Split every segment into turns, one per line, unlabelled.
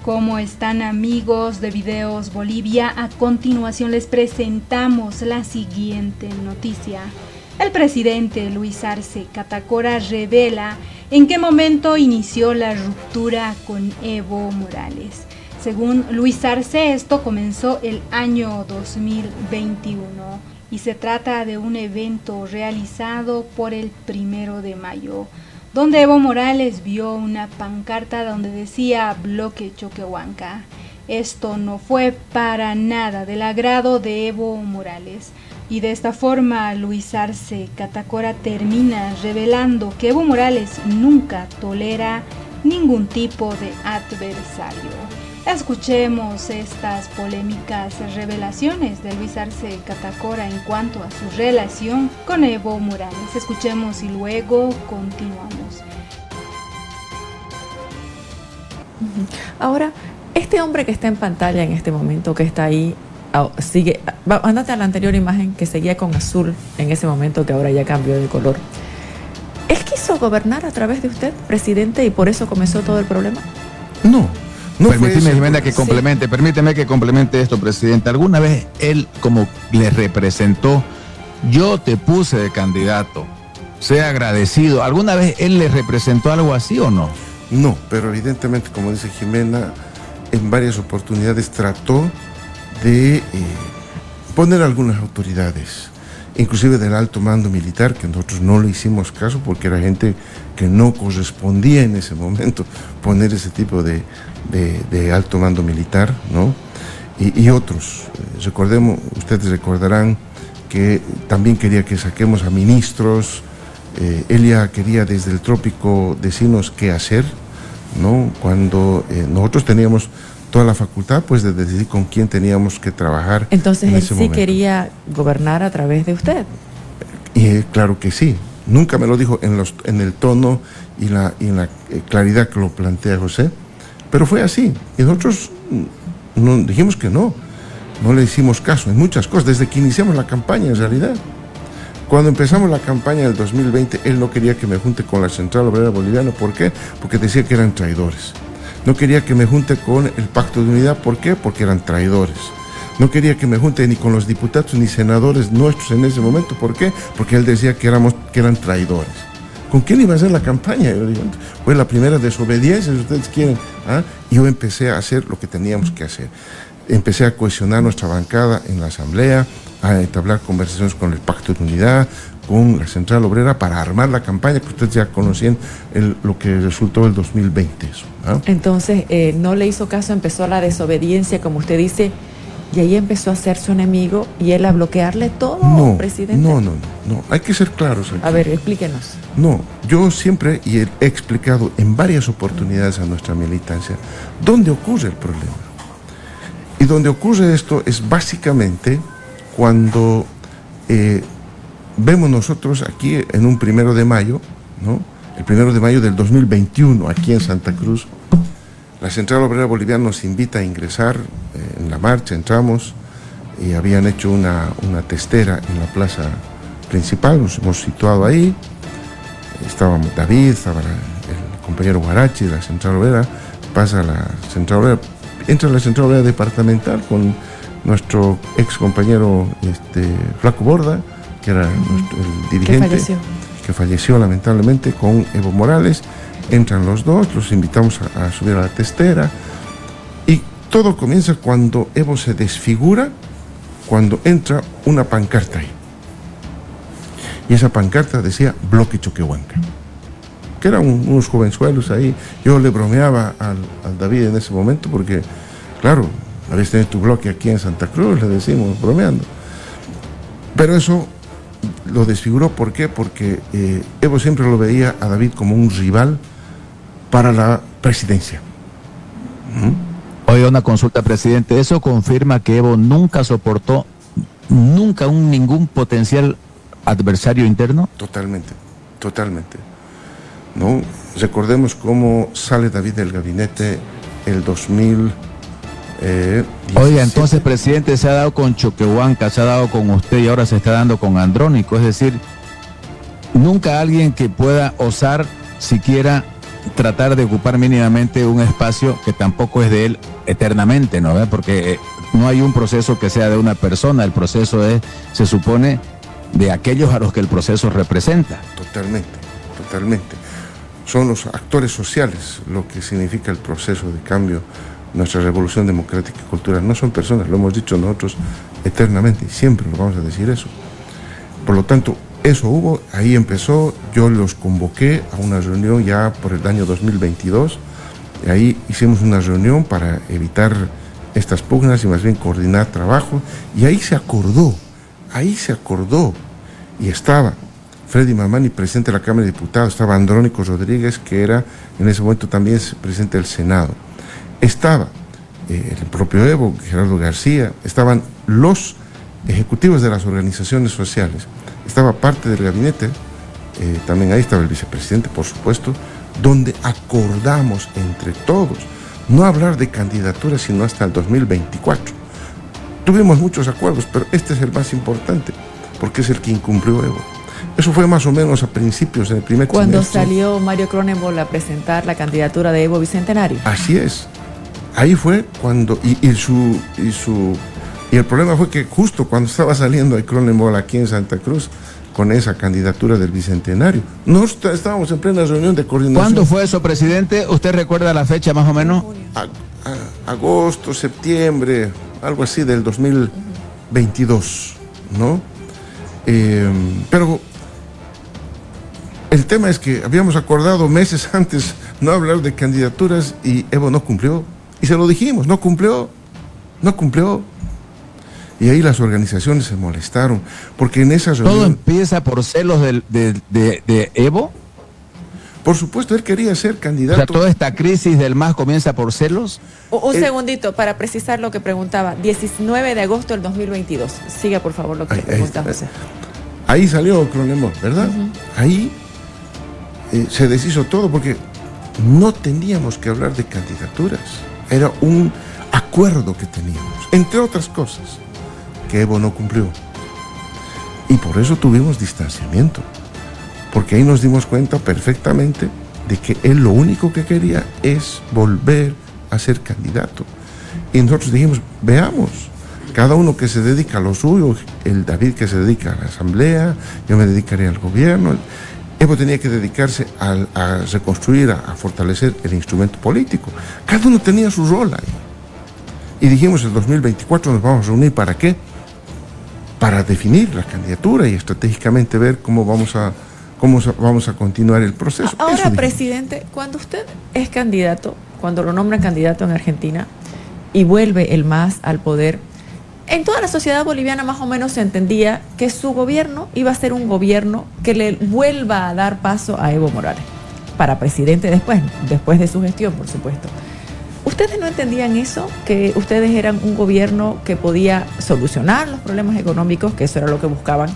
¿Cómo están, amigos de Videos Bolivia? A continuación les presentamos la siguiente noticia. El presidente Luis Arce Catacora revela en qué momento inició la ruptura con Evo Morales. Según Luis Arce, esto comenzó el año 2021 y se trata de un evento realizado por el 1 de mayo, donde Evo Morales vio una pancarta donde decía Bloque Choquehuanca. Esto no fue para nada del agrado de Evo Morales. Y de esta forma Luis Arce Catacora termina revelando que Evo Morales nunca tolera ningún tipo de adversario. Escuchemos estas polémicas revelaciones de Luis Arce Catacora en cuanto a su relación con Evo Morales. Escuchemos y luego continuamos.
Ahora, este hombre que está en pantalla en este momento, que está ahí, sigue, ándate a la anterior imagen que seguía con azul en ese momento, que ahora ya cambió de color. ¿Él quiso gobernar a través de usted, presidente, y por eso comenzó todo el problema?
No.
Permíteme que complemente esto, presidente. ¿Alguna vez él, como le representó, yo te puse de candidato, sea agradecido? ¿Alguna vez él le representó algo así o no?
No, pero evidentemente, como dice Jimena, en varias oportunidades trató de poner algunas autoridades, inclusive del alto mando militar, que nosotros no le hicimos caso porque era gente que no correspondía en ese momento poner ese tipo de alto mando militar, ¿no? Y otros. Ustedes recordarán que también quería que saquemos a ministros. Él ya quería desde el trópico decirnos qué hacer, ¿no? Cuando nosotros teníamos toda la facultad, pues, de decidir con quién teníamos que trabajar.
Entonces él sí quería gobernar a través de usted.
Claro que sí. Nunca me lo dijo en el tono y en la claridad que lo plantea José, pero fue así. Y nosotros dijimos que no le hicimos caso en muchas cosas, desde que iniciamos la campaña en realidad. Cuando empezamos la campaña del 2020, él no quería que me junte con la Central Obrera Boliviana. ¿Por qué? Porque decía que eran traidores. No quería que me junte con el Pacto de Unidad. ¿Por qué? Porque eran traidores. No quería que me junte ni con los diputados ni senadores nuestros en ese momento. ¿Por qué? Porque él decía que eran traidores. ¿Con quién iba a hacer la campaña? Yo digo, fue la primera desobediencia, si ustedes quieren. Y yo empecé a hacer lo que teníamos que hacer. Empecé a cohesionar nuestra bancada en la Asamblea, a entablar conversaciones con el Pacto de Unidad, con la Central Obrera, para armar la campaña que ustedes ya conocían, lo que resultó el 2020.
Entonces, no le hizo caso, empezó la desobediencia, como usted dice, y ahí empezó a ser su enemigo y él a bloquearle todo, presidente.
No, hay que ser claros aquí.
A ver, explíquenos.
No, yo siempre he explicado en varias oportunidades a nuestra militancia dónde ocurre el problema. Y donde ocurre esto es básicamente cuando vemos nosotros aquí en un 1 de mayo, ¿no? El 1 de mayo del 2021, aquí en Santa Cruz, la Central Obrera Boliviana nos invita a ingresar en la marcha. Entramos y habían hecho una testera en la plaza principal, nos hemos situado ahí. Estábamos David, estaba el compañero Guarachi de la Central Obrera, pasa la Central Obrera, entra la Central Obrera departamental con nuestro ex compañero Flaco Borda, que era el dirigente, que falleció lamentablemente, con Evo Morales. Entran los dos, los invitamos a subir a la testera y todo comienza cuando Evo se desfigura, cuando entra una pancarta ahí. Y esa pancarta decía Bloque Choquehuanca, que eran unos jovenzuelos ahí. Yo le bromeaba al David en ese momento porque, claro, habéis tenido tu bloque aquí en Santa Cruz, le decimos, bromeando. Pero eso lo desfiguró. ¿Por qué? Porque Evo siempre lo veía a David como un rival para la presidencia.
Oiga, una consulta, presidente. ¿Eso confirma que Evo nunca soportó ningún potencial adversario interno?
Totalmente. ¿No? Recordemos cómo sale David del gabinete el 2017.
Oiga, entonces, presidente, se ha dado con Choquehuanca, se ha dado con usted y ahora se está dando con Andrónico. Es decir, nunca alguien que pueda osar siquiera tratar de ocupar mínimamente un espacio que tampoco es de él eternamente, ¿no? Porque no hay un proceso que sea de una persona, el proceso se supone, de aquellos a los que el proceso representa.
Totalmente. Son los actores sociales lo que significa el proceso de cambio, nuestra revolución democrática y cultural. No son personas, lo hemos dicho nosotros eternamente y siempre lo vamos a decir eso. Por lo tanto, eso hubo, ahí empezó, yo los convoqué a una reunión ya por el año 2022, y ahí hicimos una reunión para evitar estas pugnas y más bien coordinar trabajo, y ahí se acordó, y estaba Freddy Mamani, presidente de la Cámara de Diputados, estaba Andrónico Rodríguez, que era en ese momento también presidente del Senado, estaba el propio Evo, Gerardo García, estaban los ejecutivos de las organizaciones sociales, estaba parte del gabinete, también ahí estaba el vicepresidente, por supuesto, donde acordamos entre todos no hablar de candidaturas sino hasta el 2024. Tuvimos muchos acuerdos, pero este es el más importante, porque es el que incumplió Evo. Eso fue más o menos a principios del primer
cuando
trimestre.
salió Mario Cronenberg a presentar la candidatura de Evo Bicentenario.
Así es. Ahí fue cuando, y el problema fue que justo cuando estaba saliendo el Cronenberg aquí en Santa Cruz, con esa candidatura del Bicentenario, estábamos en plena reunión de coordinación.
¿Cuándo fue eso, presidente? ¿Usted recuerda la fecha más o menos?
Agosto, septiembre, algo así del 2022, ¿no? Pero el tema es que habíamos acordado meses antes no hablar de candidaturas y Evo no cumplió. Y se lo dijimos, no cumplió. Y ahí las organizaciones se molestaron, porque en esa reunión...
¿Todo empieza por celos de Evo?
Por supuesto, él quería ser candidato.
O sea, ¿toda esta crisis del MAS comienza por celos?
Un segundito para precisar lo que preguntaba. 19 de agosto del 2022. Siga, por favor, lo que pregunta José.
Ahí salió Cronenberg, ¿verdad? Ahí se deshizo todo, porque no teníamos que hablar de candidaturas. Era un acuerdo que teníamos, entre otras cosas, que Evo no cumplió. Y por eso tuvimos distanciamiento, porque ahí nos dimos cuenta perfectamente de que él lo único que quería es volver a ser candidato. Y nosotros dijimos, veamos, cada uno que se dedica a lo suyo, el David que se dedica a la asamblea, yo me dedicaré al gobierno. Evo tenía que dedicarse a reconstruir, a fortalecer el instrumento político. Cada uno tenía su rol ahí. Y dijimos, el 2024 nos vamos a reunir, ¿para qué? Para definir la candidatura y estratégicamente ver cómo vamos a continuar el proceso.
Ahora, presidente, cuando usted es candidato, cuando lo nombran candidato en Argentina y vuelve el MAS al poder, en toda la sociedad boliviana más o menos se entendía que su gobierno iba a ser un gobierno que le vuelva a dar paso a Evo Morales para presidente después de su gestión, por supuesto. ¿Ustedes no entendían eso? Que ustedes eran un gobierno que podía solucionar los problemas económicos, que eso era lo que buscaban,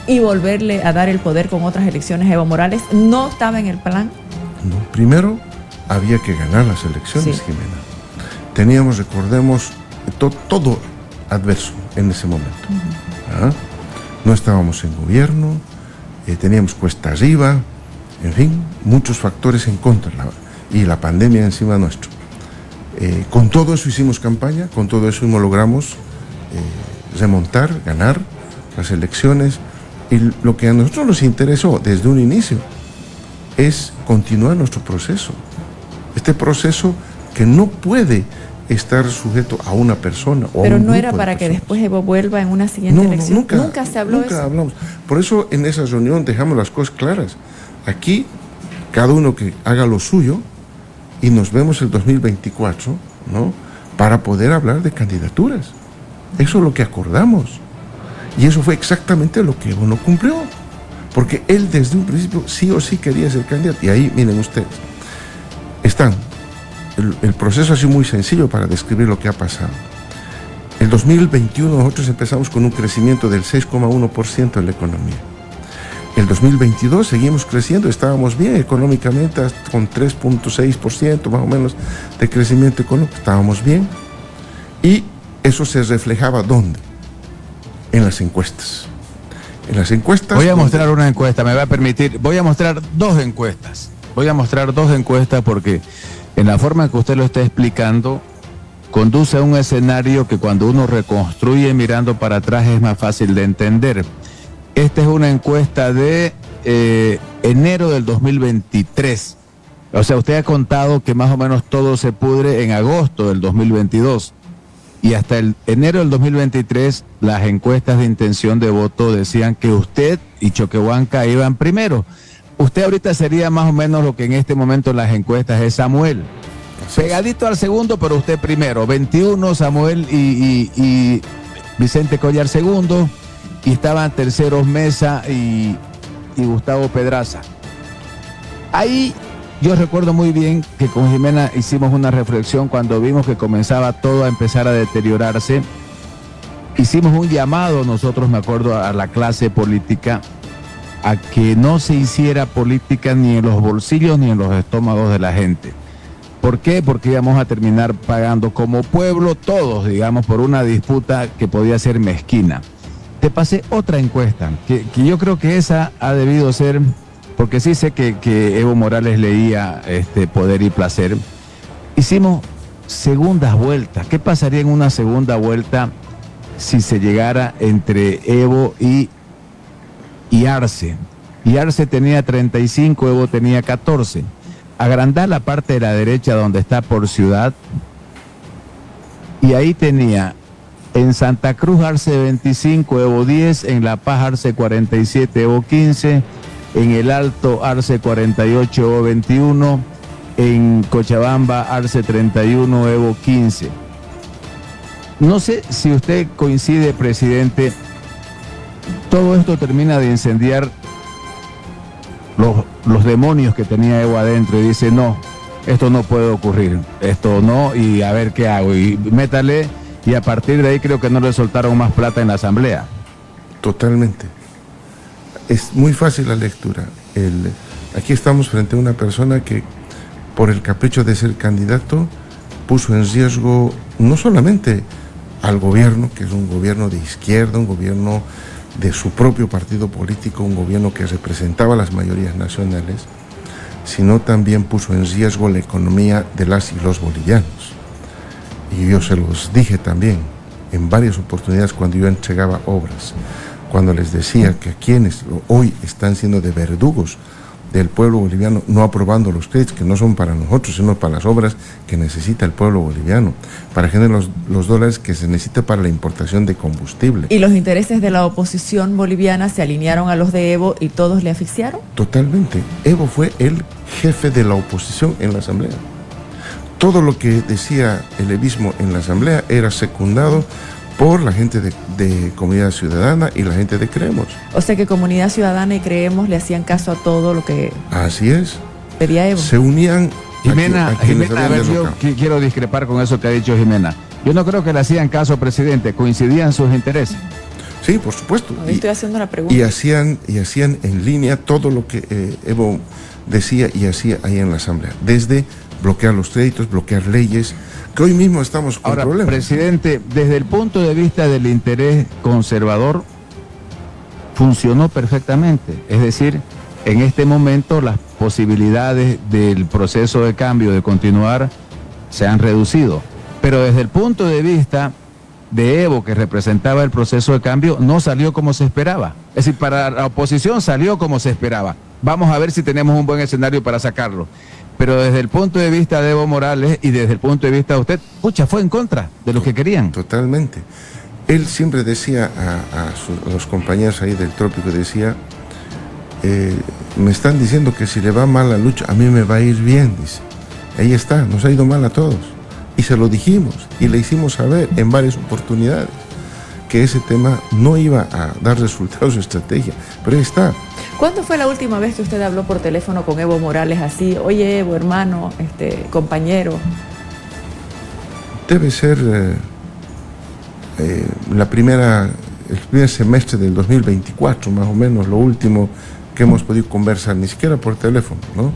y volverle a dar el poder con otras elecciones a Evo Morales. ¿No estaba en el plan?
No, primero había que ganar las elecciones, sí. Jimena. Teníamos, recordemos, todo adverso en ese momento. No estábamos en gobierno, teníamos cuesta arriba, en fin, muchos factores en contra, y la pandemia encima nuestro. Con todo eso hicimos campaña, con todo eso logramos remontar, ganar las elecciones, y lo que a nosotros nos interesó desde un inicio es continuar nuestro proceso. Este proceso que no puede estar sujeto a una persona o
pero
a un
no
grupo
era para que después Evo vuelva en una siguiente elección. Nunca se habló
nunca
eso.
Hablamos. Por eso en esa reunión dejamos las cosas claras. Aquí cada uno que haga lo suyo y nos vemos el 2024, ¿no? Para poder hablar de candidaturas. Eso es lo que acordamos. Y eso fue exactamente lo que Evo no cumplió. Porque él desde un principio sí o sí quería ser candidato. Y ahí, miren ustedes, están. El proceso ha sido muy sencillo para describir lo que ha pasado. El 2021 nosotros empezamos con un crecimiento del 6,1% en la economía. El 2022 seguimos creciendo, estábamos bien económicamente, con 3,6% más o menos de crecimiento económico, estábamos bien. Y eso se reflejaba ¿dónde? En las encuestas. En las encuestas...
Voy a mostrar una encuesta, me va a permitir. Voy a mostrar dos encuestas. voy a mostrar dos encuestas porque en la forma en que usted lo está explicando, conduce a un escenario que cuando uno reconstruye mirando para atrás es más fácil de entender. Esta es una encuesta de enero del 2023. O sea, usted ha contado que más o menos todo se pudre en agosto del 2022. Y hasta el enero del 2023, las encuestas de intención de voto decían que usted y Choquehuanca iban primero. Usted ahorita sería más o menos lo que en este momento en las encuestas es Samuel. Pegadito al segundo, pero usted primero. 21, Samuel y Vicente Collar segundo. Y estaban terceros Mesa y Gustavo Pedraza. Ahí yo recuerdo muy bien que con Jimena hicimos una reflexión cuando vimos que comenzaba todo a empezar a deteriorarse. Hicimos un llamado nosotros, me acuerdo, a la clase política a que no se hiciera política ni en los bolsillos ni en los estómagos de la gente. ¿Por qué? Porque íbamos a terminar pagando como pueblo todos, digamos, por una disputa que podía ser mezquina. Te pasé otra encuesta, que yo creo que esa ha debido ser, porque sí sé que Evo Morales leía Poder y Placer. Hicimos segundas vueltas. ¿Qué pasaría en una segunda vuelta si se llegara entre Evo y Arce? Y Arce tenía 35, Evo tenía 14. Agrandar la parte de la derecha donde está por ciudad, y ahí tenía en Santa Cruz Arce 25, Evo 10, en La Paz Arce 47, Evo 15, en El Alto Arce 48, Evo 21, en Cochabamba Arce 31, Evo 15. No sé si usted coincide, presidente, todo esto termina de incendiar los demonios que tenía Evo adentro y dice, no, esto no puede ocurrir, esto no, y a ver qué hago, y métale, y a partir de ahí creo que no le soltaron más plata en la asamblea.
Totalmente. Es muy fácil la lectura. Aquí estamos frente a una persona que por el capricho de ser candidato puso en riesgo no solamente al gobierno, que es un gobierno de izquierda, un gobierno de su propio partido político, un gobierno que representaba las mayorías nacionales, sino también puso en riesgo la economía de las y los bolivianos. Y yo se los dije también en varias oportunidades cuando yo entregaba obras, cuando les decía que a quienes hoy están siendo de verdugos del pueblo boliviano, no aprobando los créditos que no son para nosotros, sino para las obras que necesita el pueblo boliviano, para generar los dólares que se necesita para la importación de combustible.
¿Y los intereses de la oposición boliviana se alinearon a los de Evo y todos le asfixiaron?
Totalmente. Evo fue el jefe de la oposición en la asamblea. Todo lo que decía el evismo en la asamblea era secundado por la gente de Comunidad Ciudadana y la gente de Creemos.
O sea que Comunidad Ciudadana y Creemos le hacían caso a todo lo que
así es.
Pedía Evo.
Se unían.
Jimena, a ver, yo quiero discrepar con eso que ha dicho Jimena. Yo no creo que le hacían caso, presidente, coincidían sus intereses.
Sí, por supuesto.
Estoy haciendo una pregunta.
Y hacían en línea todo lo que Evo decía y hacía ahí en la asamblea, desde bloquear los créditos, bloquear leyes, que hoy mismo estamos con
ahora,
problemas.
Presidente, desde el punto de vista del interés conservador, funcionó perfectamente. Es decir, en este momento las posibilidades del proceso de cambio de continuar se han reducido. Pero desde el punto de vista de Evo, que representaba el proceso de cambio, no salió como se esperaba. Es decir, para la oposición salió como se esperaba. Vamos a ver si tenemos un buen escenario para sacarlo. Pero desde el punto de vista de Evo Morales y desde el punto de vista de usted, pucha, fue en contra de lo que querían.
Totalmente. Él siempre decía a los compañeros ahí del Trópico, decía, me están diciendo que si le va mal la lucha, a mí me va a ir bien, dice. Ahí está, nos ha ido mal a todos. Y se lo dijimos y le hicimos saber en varias oportunidades que ese tema no iba a dar resultados de estrategia, pero ahí está.
¿Cuándo fue la última vez que usted habló por teléfono con Evo Morales así? Oye, Evo, hermano, compañero.
Debe ser el primer semestre del 2024, más o menos, lo último que hemos podido conversar, ni siquiera por teléfono, ¿no?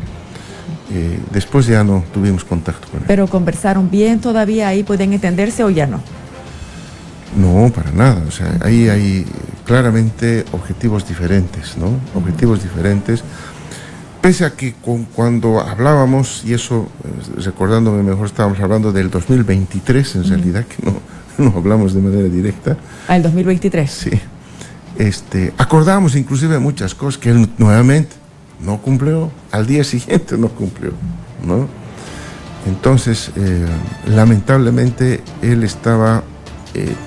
Después ya no tuvimos contacto con él.
¿Pero conversaron bien todavía ahí? ¿Pueden entenderse o ya no?
No, para nada. O sea, ahí hay claramente objetivos diferentes, ¿no? Objetivos diferentes, pese a que cuando hablábamos, y eso, recordándome mejor, estábamos hablando del 2023, en realidad, que no hablamos de manera directa.
¿Al 2023?
Sí. Acordábamos inclusive muchas cosas que él nuevamente no cumplió, al día siguiente no cumplió, ¿no? Entonces, lamentablemente, él estaba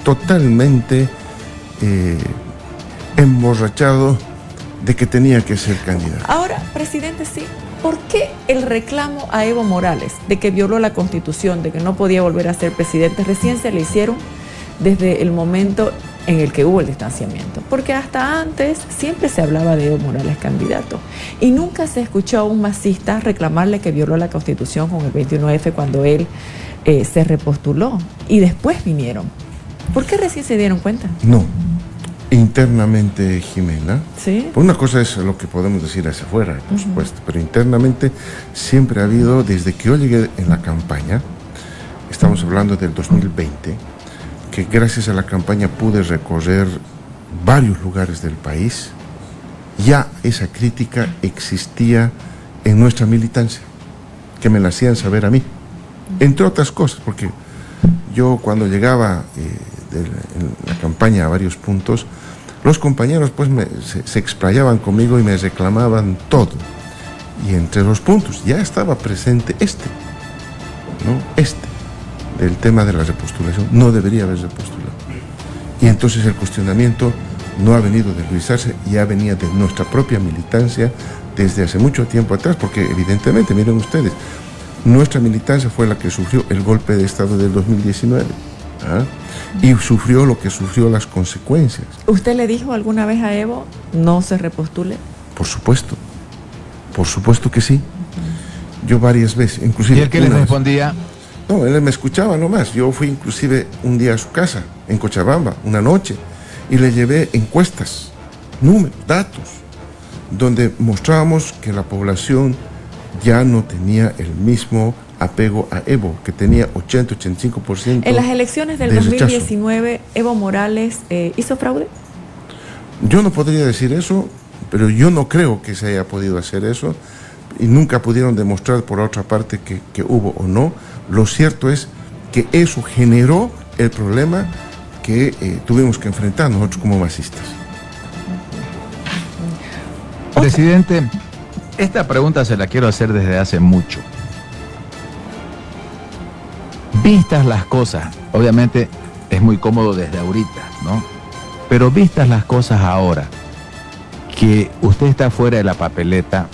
totalmente emborrachado de que tenía que ser candidato.
Ahora, presidente, sí, ¿por qué el reclamo a Evo Morales de que violó la Constitución, de que no podía volver a ser presidente, recién se le hicieron desde el momento en el que hubo el distanciamiento? Porque hasta antes siempre se hablaba de Evo Morales candidato y nunca se escuchó a un masista reclamarle que violó la Constitución con el 21F cuando él se repostuló, y después vinieron. ¿Por qué recién se dieron cuenta?
No, internamente, Jimena.
¿Sí?
Una cosa es lo que podemos decir hacia afuera, por supuesto, pero internamente siempre ha habido, desde que yo llegué en la campaña, estamos hablando del 2020, que gracias a la campaña pude recorrer varios lugares del país, ya esa crítica existía en nuestra militancia, que me la hacían saber a mí, entre otras cosas, porque yo cuando llegaba en la campaña a varios puntos, los compañeros pues se explayaban conmigo y me reclamaban todo, y entre los puntos ya estaba presente del tema de la repostulación. No debería haber repostulado, y entonces el cuestionamiento no ha venido de Luis Arce, ya venía de nuestra propia militancia desde hace mucho tiempo atrás, porque evidentemente, miren ustedes, nuestra militancia fue la que sufrió el golpe de Estado del 2019, y sufrió lo que sufrió, las consecuencias.
¿Usted le dijo alguna vez a Evo no se repostule?
Por supuesto que sí. Yo varias veces, inclusive.
¿Y el que le respondía?
No, él me escuchaba nomás. Yo fui inclusive un día a su casa, en Cochabamba, una noche, y le llevé encuestas, números, datos, donde mostrábamos que la población ya no tenía el mismo apego a Evo, que tenía 80-85%.
En las elecciones del 2019, ¿Evo Morales hizo fraude?
Yo no podría decir eso, pero yo no creo que se haya podido hacer eso, y nunca pudieron demostrar por otra parte que hubo o no. Lo cierto es que eso generó el problema que tuvimos que enfrentar nosotros como masistas.
Presidente, esta pregunta se la quiero hacer desde hace mucho. Vistas las cosas, obviamente es muy cómodo desde ahorita, ¿no? Pero vistas las cosas ahora, que usted está fuera de la papeleta,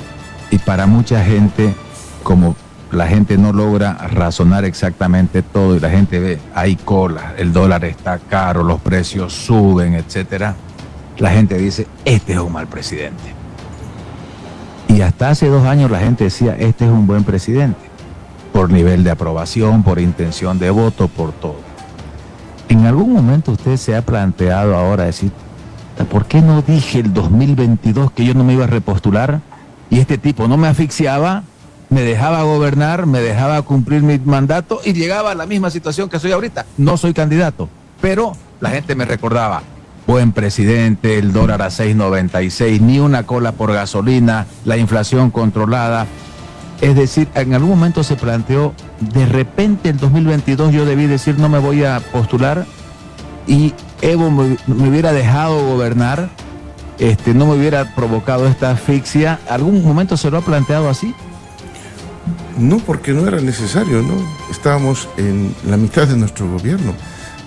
y para mucha gente, como la gente no logra razonar exactamente todo y la gente ve, hay cola, el dólar está caro, los precios suben, etcétera, la gente dice, este es un mal presidente. Y hasta hace 2 años la gente decía, este es un buen presidente, por nivel de aprobación, por intención de voto, por todo. ¿En algún momento usted se ha planteado ahora decir, ¿por qué no dije el 2022 que yo no me iba a repostular? Y este tipo no me asfixiaba, me dejaba gobernar, me dejaba cumplir mi mandato y llegaba a la misma situación que soy ahorita. No soy candidato, pero la gente me recordaba, buen presidente, el dólar a 6.96, ni una cola por gasolina, la inflación controlada. Es decir, en algún momento se planteó, de repente el 2022 yo debí decir no me voy a postular y Evo me hubiera dejado gobernar, no me hubiera provocado esta asfixia. ¿Algún momento se lo ha planteado así?
No, porque no era necesario, ¿no? Estábamos en la mitad de nuestro gobierno.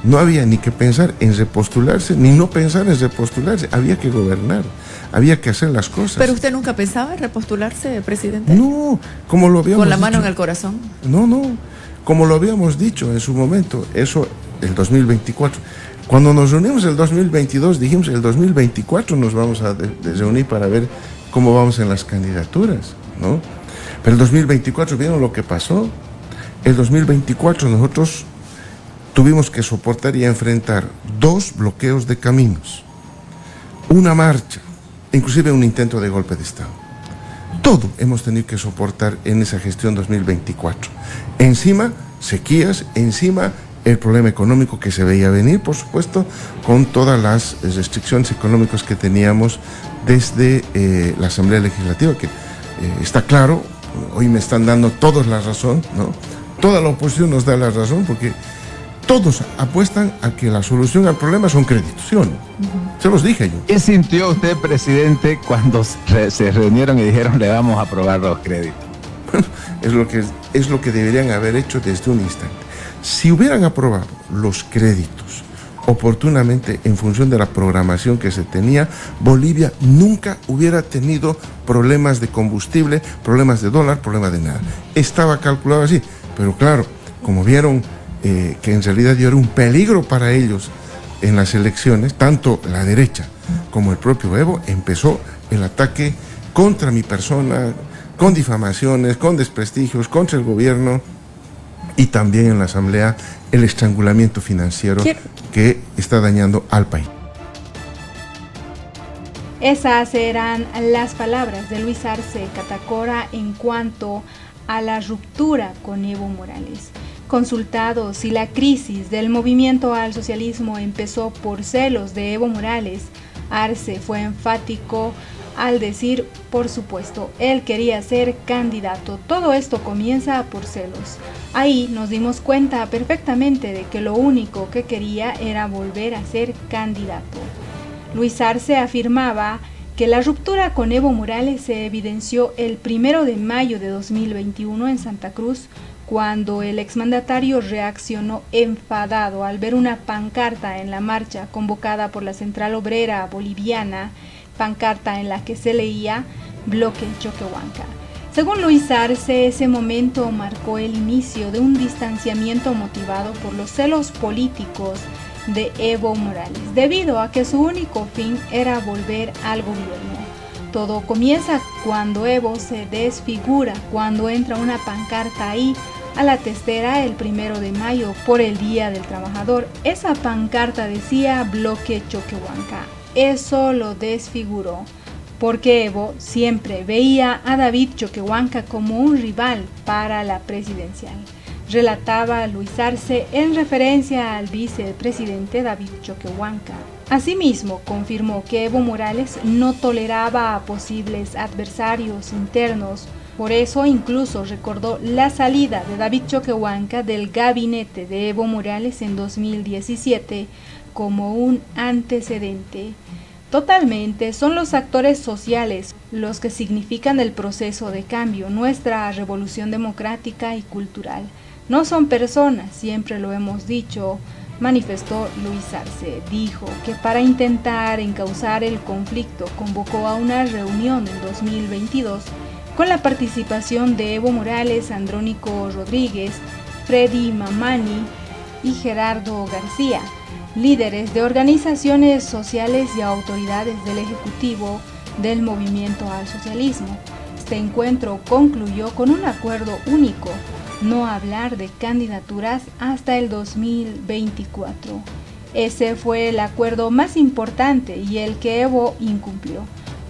No había ni que pensar en repostularse, ni no pensar en repostularse. Había que gobernar, había que hacer las cosas.
¿Pero usted nunca pensaba en repostularse, presidente?
No, como lo habíamos
¿Con la mano
dicho,
en el corazón?
No, como lo habíamos dicho en su momento, eso, el 2024. Cuando nos reunimos el 2022, dijimos, el 2024 nos vamos a reunir para ver cómo vamos en las candidaturas, ¿no? Pero el 2024, ¿vieron lo que pasó? El 2024 nosotros tuvimos que soportar y enfrentar 2 bloqueos de caminos, una marcha, inclusive un intento de golpe de Estado. Todo hemos tenido que soportar en esa gestión 2024. Encima, sequías, encima el problema económico que se veía venir, por supuesto, con todas las restricciones económicas que teníamos desde la Asamblea Legislativa, que está claro, hoy me están dando todos la razón, ¿no? Toda la oposición nos da la razón porque todos apuestan a que la solución al problema son créditos, ¿sí o no? Se los dije yo.
¿Qué sintió usted, presidente, cuando se reunieron y dijeron le vamos a aprobar los créditos?
Es lo que deberían haber hecho desde un instante. Si hubieran aprobado los créditos oportunamente en función de la programación que se tenía, Bolivia nunca hubiera tenido problemas de combustible, problemas de dólar, problemas de nada. Estaba calculado así, pero claro, como vieron que en realidad yo era un peligro para ellos en las elecciones, tanto la derecha como el propio Evo, empezó el ataque contra mi persona, con difamaciones, con desprestigios, contra el gobierno y también en la Asamblea el estrangulamiento financiero que está dañando al país.
Esas eran las palabras de Luis Arce Catacora en cuanto a la ruptura con Evo Morales. Consultado si la crisis del movimiento al socialismo empezó por celos de Evo Morales, Arce fue enfático al decir, por supuesto, él quería ser candidato. Todo esto comienza por celos. Ahí nos dimos cuenta perfectamente de que lo único que quería era volver a ser candidato. Luis Arce afirmaba que la ruptura con Evo Morales se evidenció el 1 de mayo de 2021 en Santa Cruz, cuando el exmandatario reaccionó enfadado al ver una pancarta en la marcha convocada por la Central Obrera Boliviana, pancarta en la que se leía Bloque Choquehuanca. Según Luis Arce, ese momento marcó el inicio de un distanciamiento motivado por los celos políticos de Evo Morales, debido a que su único fin era volver al gobierno. Todo comienza cuando Evo se desfigura, cuando entra una pancarta ahí a la testera el 1 de mayo por el Día del Trabajador. Esa pancarta decía Bloque Choquehuanca. Eso lo desfiguró, porque Evo siempre veía a David Choquehuanca como un rival para la presidencial. Relataba Luis Arce en referencia al vicepresidente David Choquehuanca. Asimismo, confirmó que Evo Morales no toleraba a posibles adversarios internos. Por eso incluso recordó la salida de David Choquehuanca del gabinete de Evo Morales en 2017 como un antecedente. Totalmente, son los actores sociales los que significan el proceso de cambio, nuestra revolución democrática y cultural. No son personas, siempre lo hemos dicho, manifestó Luis Arce. Dijo que para intentar encauzar el conflicto convocó a una reunión en 2022 con la participación de Evo Morales, Andrónico Rodríguez, Freddy Mamani y Gerardo García, líderes de organizaciones sociales y autoridades del Ejecutivo del movimiento al socialismo. Este encuentro concluyó con un acuerdo único: no hablar de candidaturas hasta el 2024. Ese fue el acuerdo más importante y el que Evo incumplió,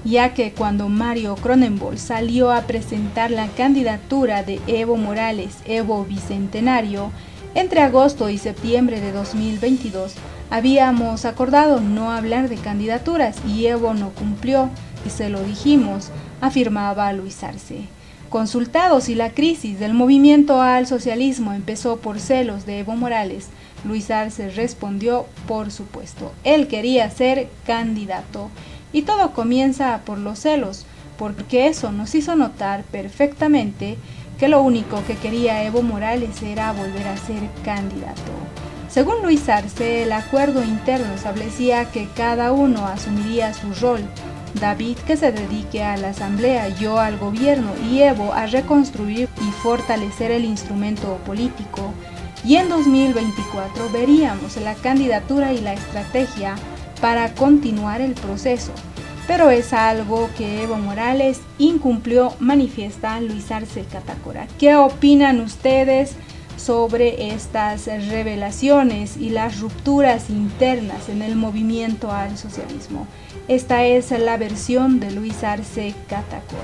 ya que cuando Mario Cronenbol salió a presentar la candidatura de Evo Morales, Evo Bicentenario, entre agosto y septiembre de 2022, habíamos acordado no hablar de candidaturas y Evo no cumplió, y se lo dijimos, afirmaba Luis Arce. Consultado si la crisis del movimiento al socialismo empezó por celos de Evo Morales, Luis Arce respondió, por supuesto, él quería ser candidato. Y todo comienza por los celos, porque eso nos hizo notar perfectamente que lo único que quería Evo Morales era volver a ser candidato. Según Luis Arce, el acuerdo interno establecía que cada uno asumiría su rol. David que se dedique a la asamblea, yo al gobierno y Evo a reconstruir y fortalecer el instrumento político. Y en 2024 veríamos la candidatura y la estrategia para continuar el proceso. Pero es algo que Evo Morales incumplió, manifiesta Luis Arce Catacora. ¿Qué opinan ustedes sobre estas revelaciones y las rupturas internas en el movimiento al socialismo? Esta es la versión de Luis Arce Catacora.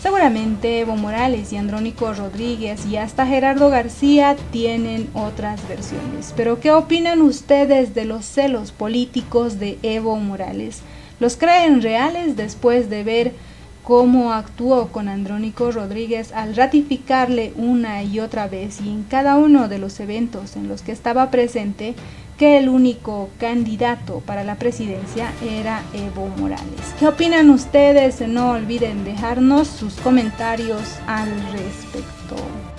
Seguramente Evo Morales y Andrónico Rodríguez y hasta Gerardo García tienen otras versiones. Pero ¿qué opinan ustedes de los celos políticos de Evo Morales? ¿Los creen reales después de ver cómo actuó con Andrónico Rodríguez al ratificarle una y otra vez y en cada uno de los eventos en los que estaba presente que el único candidato para la presidencia era Evo Morales. ¿Qué opinan ustedes? No olviden dejarnos sus comentarios al respecto.